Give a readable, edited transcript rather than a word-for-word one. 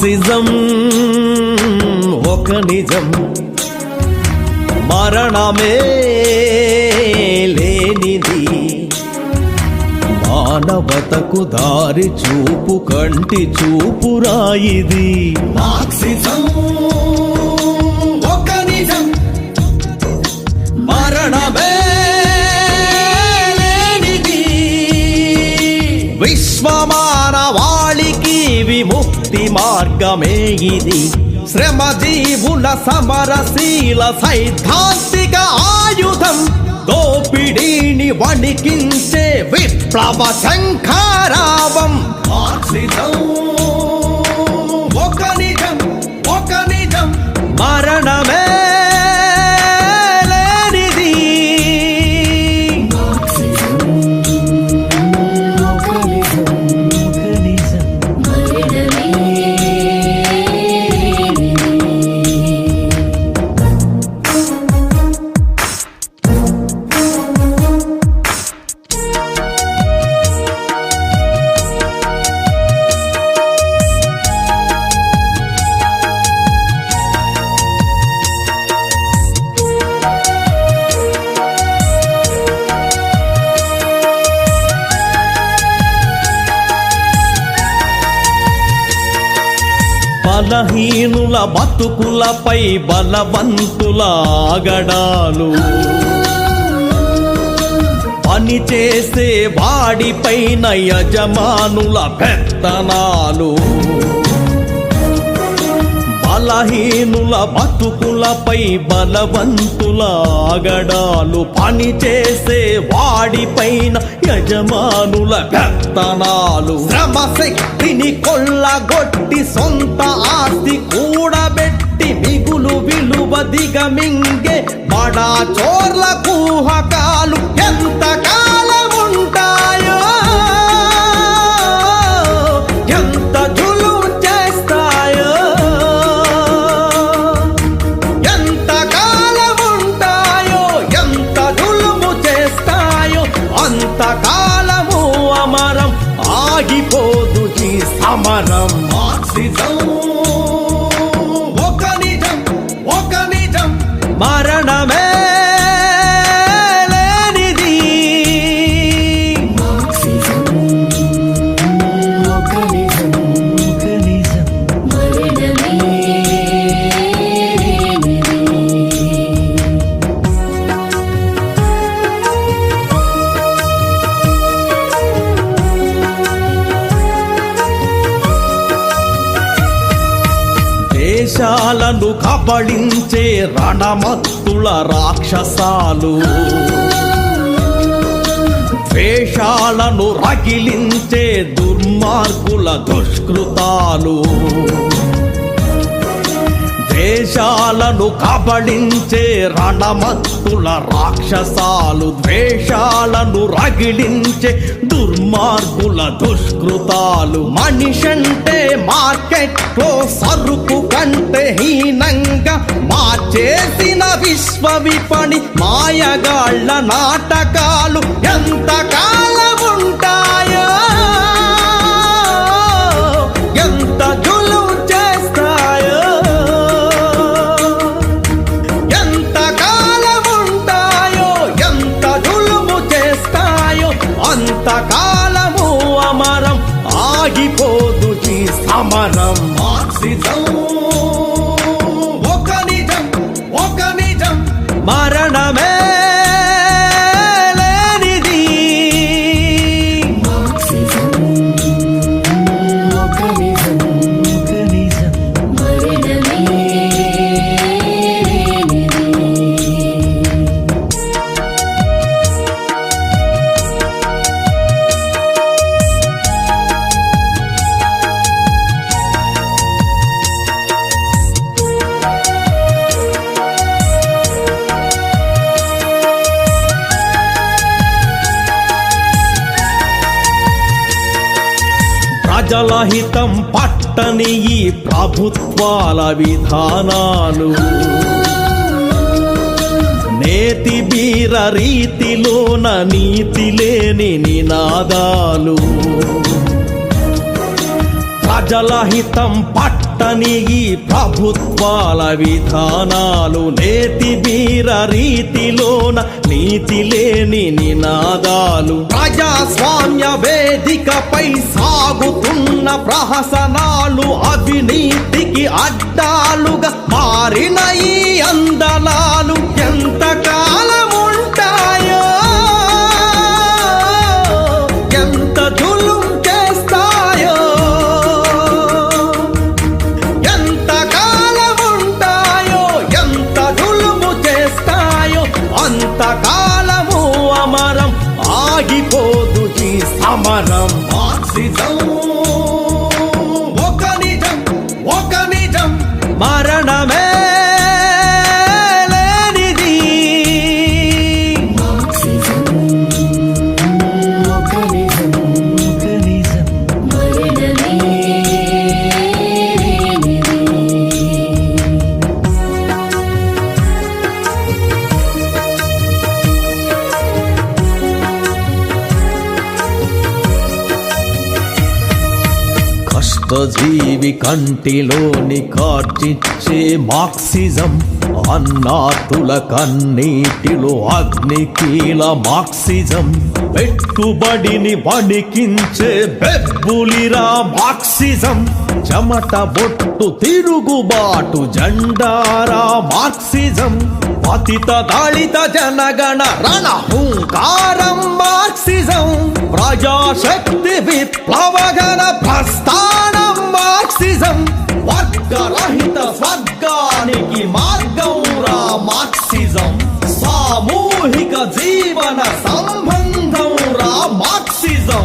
Marxism ఒక నిజం, మరణమే లేనిది, మానవతకు దారి చూపు కంటి చూపురాయిది. మార్క్సిజం ఒక నిజం, మరణమే లేనిది, విశ్వమానవాళికి విముక్తి మార్గమే ఇది. శ్రమజీవుల సమరశీల సైద్ధాంతిక ఆయుధం, దోపిడీని వణికించే విప్లవ శంఖారావం. మార్క్సిజం ఒక నిజం, ఒక నిజం, మరణమే లేనిది. బలహీనుల బతుకులపై బలవంతుల ఆగడాలు, పనిచేసే వాడిపైన యజమానుల పెత్తనాలు. బలహీనుల బతుకులపై బలవంతుల ఆగడాలు, పనిచేసే వాడిపైన యజమానుల పెత్తనాలు. శ్రమశక్తిని కొల్లగొట్టి సొంత ఆస్తి కూడబెట్టి మిగులు విలువ దిగమింగే బడా చోర్ల కూహకాలు ఎంత కాలం ఉంటాయో, ఎంత జులుం చేస్తాయో, ఎంత కాలం ఉంటాయో, ఎంత జులుము చేస్తాయో, అంత కాలము అమరం, ఆగిపోదు ఈ సమరం. మార్క్సిజం ఒక నిజం, ఒక నిజం, మరణమే లేనిది. దేశాలను కబళించే రణమత్తుల రాక్షసాలు, ద్వేషాలను రగిలించే దుర్మార్గుల దుష్కృతాలు. దేశాలను కబళించే రణమత్తుల రాక్షసాలు, ద్వేషాలను రగిలించే దుర్మార్గుల దుష్కృతాలు. మనిషంటే మార్కెట్లో సరుకు కంటే హీనంగా మార్చేసిన విశ్వ విపణి మాయగాళ్ల నాటకాలు ఎంత కాలం ఉంటాయో, ఎంత జులుం చేస్తాయో, ఎంత కాలం ఉంటాయో, ఎంత జులుము చేస్తాయో, అంత కాలము అమరం, ఆగిపోదు ఈ సమరం. మార్క్సిజం ఒక నిజం, ఒక నిజం, మరణమే లేనిది. ప్రజల హితం పట్టని ఈ ప్రభుత్వాల విధానాలు, నేతి బీర రీతిలోన నీతి లేని నినాదాలు, ప్రజల హితం పట్టని ఈ ప్రభుత్వాల విధానాలు నేతి బీర రీతిలోన నీతి లేని నినాదాలు ప్రజాస్వామ్య వేదికపై సాగుతున్న ప్రహసనాలు అవినీతికి అడ్డాలుగా మారిన ఈ అందలాలు ఎంతకాలం ఉంటాయో, ఎంత జులుం చేస్తాయో, ఎంతకాలం ఉంటాయో, ఎంత జులుము చేస్తాయో అంతకాలము అమరం, ఆగిపోదు ఈ సమరం. మార్క్సిజం ఒక నిజం, ఒక నిజం. మరణమే లేనిది. మార్క్సిజం ఒక నిజం, మరణమే లేనిది. కష్టజీవి కంటిలోని కార్చిచ్చే మార్క్సిజం, అన్నాతుల కన్నీటిలో అగ్నికీల మార్క్సిజం, పెట్టుబడిని వణికించే బెబ్బులిరా మార్క్సిజం, చెమట బొట్టు తిరుగుబాటు జెండారా మార్క్సిజం, పతిత దళిత జనగణ రణహుంకారం మార్క్సిజం, ప్రజాశక్తి విప్లవగణ ప్రస్థానం మార్క్సిజం, వర్గరహిత స్వర్గానికి మార్గం రా మార్క్సిజం, సామూహిక జీవన సంబంధం రా మార్క్సిజం.